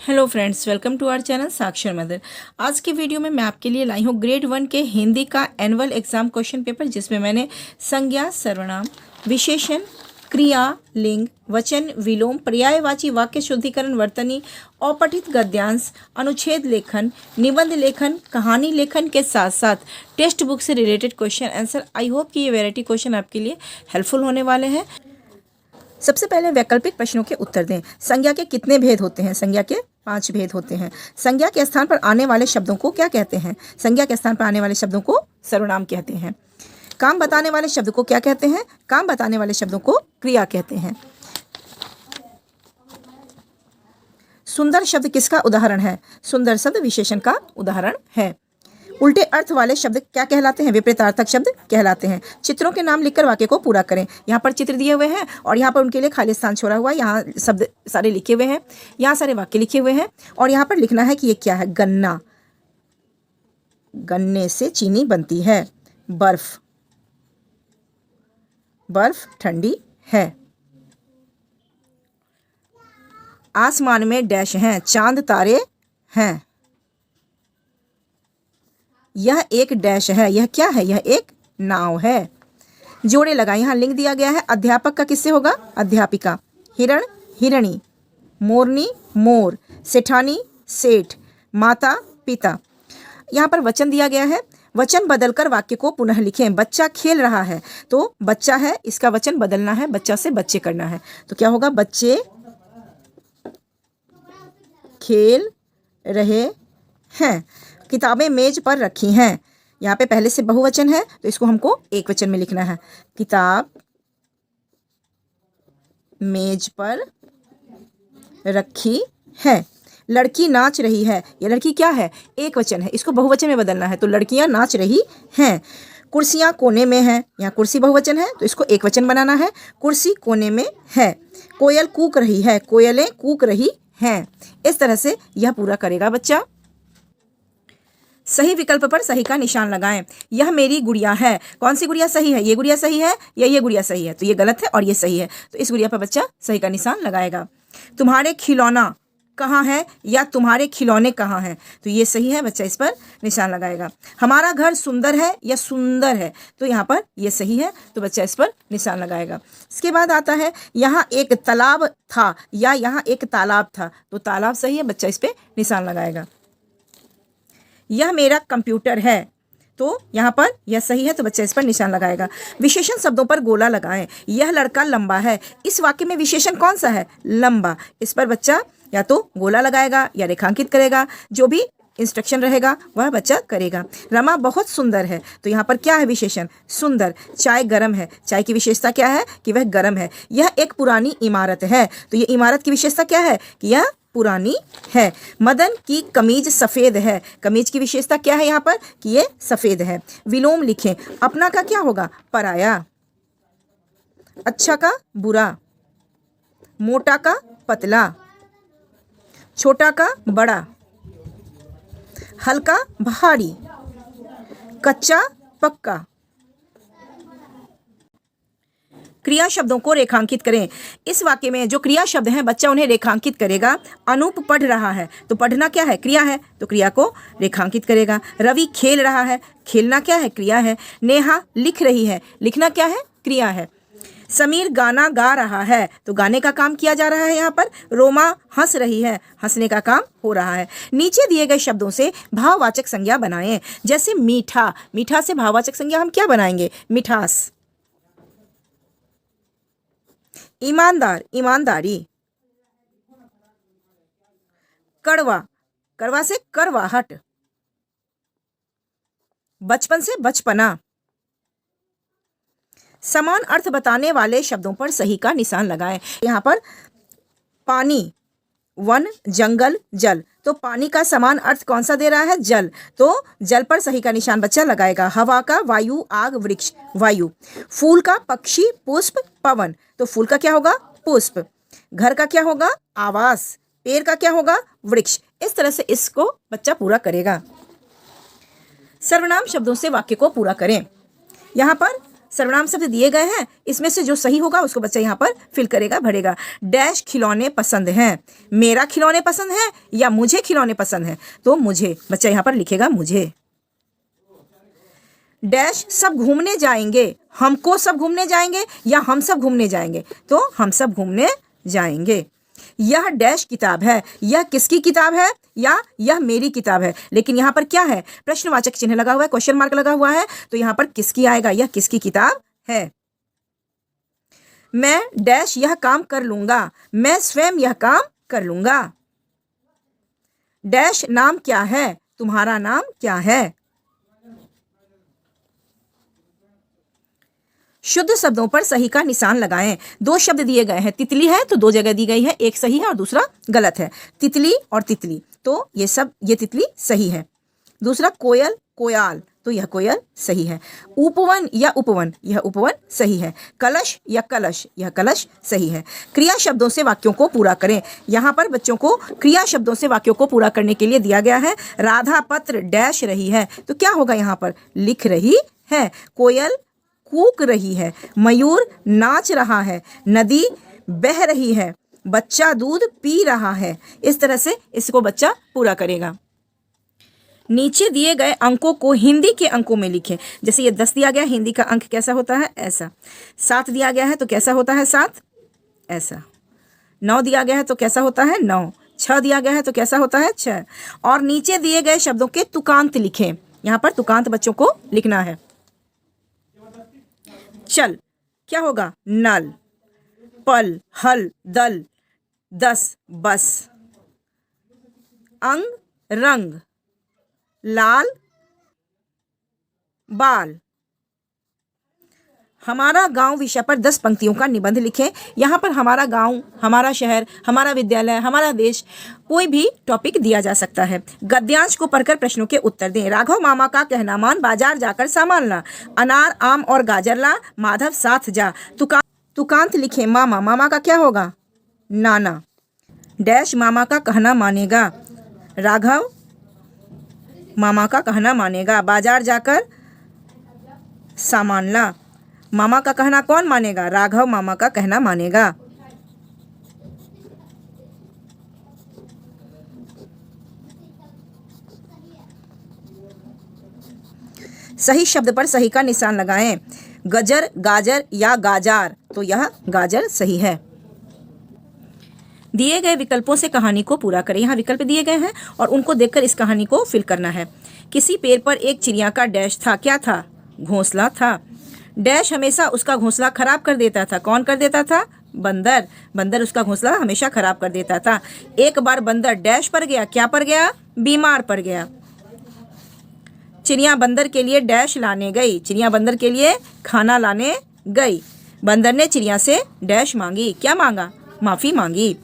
Hello friends, welcome to our channel Sakshar mother. आज की video में मैं आपके लिए लाई हूँ ग्रेड 1 के हिंदी का एनुअल एग्जाम क्वेश्चन पेपर, जिसमें मैंने संज्ञा, सर्वनाम, विशेषण, क्रिया, लिंग, वचन, विलोम, पर्यायवाची, वाक्य शुद्धिकरण, वर्तनी, अपठित गद्यांश, अनुच्छेद लेखन, निबंध लेखन, कहानी लेखन के साथ साथ टेक्स्ट बुक से related question answer. I hope कि ये वैरायटी क्वेश्चन आपके लिए हेल्पफुल होने वाले हैं। सबसे पहले वैकल्पिक प्रश्नों के उत्तर दें। संज्ञा के कितने भेद होते हैं? संज्ञा के 5 भेद होते हैं। संज्ञा के स्थान पर आने वाले शब्दों को क्या कहते हैं? संज्ञा के स्थान पर आने वाले शब्दों को सर्वनाम कहते हैं। काम बताने वाले शब्द को क्या कहते हैं? काम बताने वाले शब्दों को क्रिया कहते हैं। सुंदर शब्द किसका उदाहरण है? सुंदर शब्द विशेषण का उदाहरण है। उल्टे अर्थ वाले शब्द क्या कहलाते हैं? विपरीतार्थक शब्द कहलाते हैं। चित्रों के नाम लिखकर वाक्य को पूरा करें। यहाँ पर चित्र दिए हुए हैं और यहाँ पर उनके लिए खाली स्थान छोड़ा हुआ है। यहाँ शब्द सारे लिखे हुए हैं, यहाँ सारे वाक्य लिखे हुए हैं और यहाँ पर लिखना है कि ये क्या है। गन्ना, गन्ने से चीनी बनती है। बर्फ, बर्फ ठंडी है। आसमान में डैश हैं, चांद तारे हैं। यह एक डैश है। यह क्या है? यह एक नाव है। जोड़े लगाए। यहाँ लिंग दिया गया है। अध्यापक का किससे होगा? अध्यापिका। हिरण, हिरणी। मोरनी, मोर। सेठानी, सेठ। माता, पिता। यहाँ पर वचन दिया गया है। वचन बदलकर वाक्य को पुनः लिखें। बच्चा खेल रहा है, तो बच्चा है, इसका वचन बदलना है, बच्चा से बच्चे करना है। तो क्या होगा? बच्चे खेल रहे हैं। किताबें मेज पर रखी हैं। यहाँ पे पहले से बहुवचन है, तो इसको हमको एक वचन में लिखना है। किताब मेज पर रखी है। लड़की नाच रही है। ये लड़की क्या है? एक वचन है, इसको बहुवचन में बदलना है, तो लड़कियां नाच रही हैं। कुर्सियां कोने में हैं। यहाँ कुर्सी बहुवचन है, तो इसको एक वचन बनाना है। कुर्सी कोने में है। कोयल कूक रही है। कोयलें कूक रही हैं। इस तरह से यह पूरा करेगा बच्चा। सही विकल्प पर सही का निशान लगाएं। यह मेरी गुड़िया है। कौन सी गुड़िया सही है? ये गुड़िया सही है या ये गुड़िया सही है? तो ये गलत है और ये सही है, तो इस गुड़िया पर बच्चा सही का निशान लगाएगा। तुम्हारे खिलौना कहाँ है या तुम्हारे खिलौने कहाँ हैं? तो ये सही है, बच्चा इस पर निशान लगाएगा। हमारा घर सुंदर है या सुंदर है? तो यहाँ पर ये सही है, तो बच्चा इस पर निशान लगाएगा। इसके बाद आता है यहाँ एक तालाब था या यहाँ एक तालाब था, तो तालाब सही है, बच्चा इस पर निशान लगाएगा। यह मेरा कंप्यूटर है, तो यहाँ पर यह सही है, तो बच्चा इस पर निशान लगाएगा। विशेषण शब्दों पर गोला लगाएं। यह लड़का लंबा है। इस वाक्य में विशेषण कौन सा है? लंबा। इस पर बच्चा या तो गोला लगाएगा या रेखांकित करेगा। जो भी इंस्ट्रक्शन रहेगा वह बच्चा करेगा। रमा बहुत सुंदर है, तो यहाँ पर क्या है? विशेषण सुंदर। चाय गर्म है। चाय की विशेषता क्या है? कि वह गर्म है। यह एक पुरानी इमारत है, तो ये इमारत की विशेषता क्या है? कि यह पुरानी है। मदन की कमीज सफ़ेद है। कमीज की विशेषता क्या है यहाँ पर? कि ये सफ़ेद है। विलोम लिखें। अपना का क्या होगा? पराया। अच्छा का बुरा। मोटा का पतला। छोटा का बड़ा। हल्का भारी। कच्चा पक्का। क्रिया शब्दों को रेखांकित करें। इस वाक्य में जो क्रिया शब्द हैं बच्चा उन्हें रेखांकित करेगा। अनूप पढ़ रहा है, तो पढ़ना क्या है? क्रिया है, तो क्रिया को रेखांकित करेगा। रवि खेल रहा है। खेलना क्या है? क्रिया है। नेहा लिख रही है। लिखना क्या है? क्रिया है। समीर गाना गा रहा है, तो गाने का काम किया जा रहा है यहाँ पर। रोमा हंस रही है। हंसने का काम हो रहा है। नीचे दिए गए शब्दों से भाववाचक संज्ञा बनाएं। जैसे मीठा। मीठा से भाववाचक संज्ञा हम क्या बनाएंगे? मिठास। ईमानदार, ईमानदारी। कड़वा, कड़वा से करवाहट। बचपन से बचपना। समान अर्थ बताने वाले शब्दों पर सही का निशान लगाएं। यहाँ पर पानी, वन, जंगल, जल, तो पानी का समान अर्थ कौन सा दे रहा है? जल, तो जल पर सही का निशान बच्चा लगाएगा। हवा का वायु, आग, वृक्ष, वायु। फूल का पक्षी, पुष्प, पवन, तो फूल का क्या होगा? पुष्प। घर का क्या होगा? आवास। पेड़ का क्या होगा? वृक्ष। इस तरह से इसको बच्चा पूरा करेगा। सर्वनाम शब्दों से वाक्य को पूरा करें। यहाँ पर सर्वनाम शब्द दिए गए हैं, इसमें से जो सही होगा उसको बच्चा यहाँ पर फिल करेगा, भरेगा। डैश खिलौने पसंद हैं, मेरा खिलौने पसंद है या मुझे खिलौने पसंद है, तो मुझे, बच्चा यहाँ पर लिखेगा मुझे। डैश सब घूमने जाएंगे, हमको सब घूमने जाएंगे या हम सब घूमने जाएंगे, तो हम सब घूमने जाएंगे। यह डैश किताब है, यह किसकी किताब है या यह मेरी किताब है, लेकिन यहाँ पर क्या है, प्रश्नवाचक चिन्ह लगा हुआ है, क्वेश्चन मार्क लगा हुआ है, तो यहाँ पर किसकी आएगा, यह किसकी किताब है। मैं डैश यह काम कर लूंगा, मैं स्वयं यह काम कर लूंगा। डैश नाम क्या है, तुम्हारा नाम क्या है। शुद्ध शब्दों पर सही का निशान लगाएं। दो शब्द दिए गए हैं, तितली है तो दो जगह दी गई है, एक सही है और दूसरा गलत है। तितली और तितली, तो ये तितली सही है। दूसरा कोयल कोयाल, तो यह कोयल सही है। उपवन या उपवन, यह उपवन सही है। कलश या कलश, यह कलश सही है। क्रिया शब्दों से वाक्यों को पूरा करें। यहाँ पर बच्चों को क्रिया शब्दों से वाक्यों को पूरा करने के लिए दिया गया है। राधा पत्र डैश रही है, तो क्या होगा यहाँ पर, लिख रही है। कोयल कूक रही है, मयूर नाच रहा है, नदी बह रही है, बच्चा दूध पी रहा है। इस तरह से इसको बच्चा पूरा करेगा। नीचे दिए गए अंकों को हिंदी के अंकों में लिखें। जैसे ये 10 दिया गया, हिंदी का अंक कैसा होता है, ऐसा। 7 दिया गया है तो कैसा होता है 7, ऐसा। 9 दिया गया है तो कैसा होता है 9। 6 दिया गया है तो कैसा होता है 6। और नीचे दिए गए शब्दों के तुकांत लिखें। यहाँ पर तुकांत बच्चों को लिखना है। चल क्या होगा, नल। पल हल दल, 10 बस। अंग रंग, लाल बाल। हमारा गांव विषय पर 10 पंक्तियों का निबंध लिखें। यहाँ पर हमारा गांव, हमारा शहर, हमारा विद्यालय, हमारा देश, कोई भी टॉपिक दिया जा सकता है। गद्यांश को पढ़कर प्रश्नों के उत्तर दें। राघव मामा का कहना मान, बाजार जाकर सामान ला। अनार आम और गाजर ला, माधव साथ जा। तुकांत लिखें। मामा, मामा का क्या होगा, नाना। डैश मामा का कहना मानेगा, राघव मामा का कहना मानेगा। बाजार जाकर सामान ला, मामा का कहना कौन मानेगा, राघव मामा का कहना मानेगा। सही शब्द पर सही का निशान लगाएं। गजर गाजर या गाजार, तो यह गाजर सही है। दिए गए विकल्पों से कहानी को पूरा करें। यहाँ विकल्प दिए गए हैं और उनको देखकर इस कहानी को फिल करना है। किसी पेड़ पर एक चिड़िया का डैश था, क्या था, घोंसला था। डैश हमेशा उसका घोंसला खराब कर देता था, कौन कर देता था, बंदर। बंदर उसका घोंसला हमेशा खराब कर देता था। एक बार बंदर डैश पर गया, क्या पर गया, बीमार पड़ गया। चिड़िया बंदर के लिए डैश लाने गई, चिड़िया बंदर के लिए खाना लाने गई। बंदर ने चिड़िया से डैश मांगी, क्या मांगा, माफ़ी मांगी।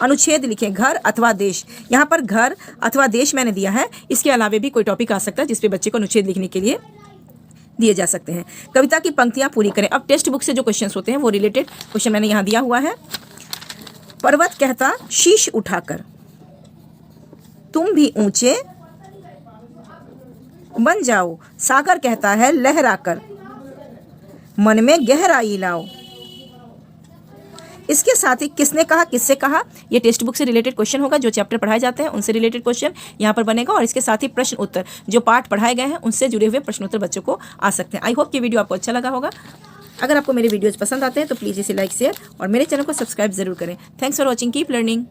अनुच्छेद लिखें। घर अथवा देश, यहाँ पर घर अथवा देश मैंने दिया है, इसके अलावा भी कोई टॉपिक आ सकता है जिसपे बच्चे को अनुच्छेद लिखने के लिए दिए जा सकते हैं। कविता की पंक्तियाँ पूरी करें। अब टेक्स्ट बुक से जो क्वेश्चंस होते हैं वो रिलेटेड क्वेश्चन मैंने यहाँ दिया हुआ है। पर्वत कहता शीश उठाकर, तुम भी ऊंचे बन जाओ। सागर कहता है लहराकर, मन में गहराई लाओ। इसके साथ ही किसने कहा, किससे कहा, ये टेक्स्ट बुक से रिलेटेड क्वेश्चन होगा। जो चैप्टर पढ़ाए जाते हैं उनसे रिलेटेड क्वेश्चन यहाँ पर बनेगा और इसके साथ ही प्रश्न उत्तर, जो पाठ पढ़ाए गए हैं उनसे जुड़े हुए प्रश्न उत्तर बच्चों को आ सकते हैं। आई होप कि वीडियो आपको अच्छा लगा होगा। अगर आपको मेरे वीडियोज़ पसंद आते हैं तो प्लीज़ इसे लाइक शेयर और मेरे चैनल को सब्सक्राइब जरूर करें। Thanks for watching, keep learning.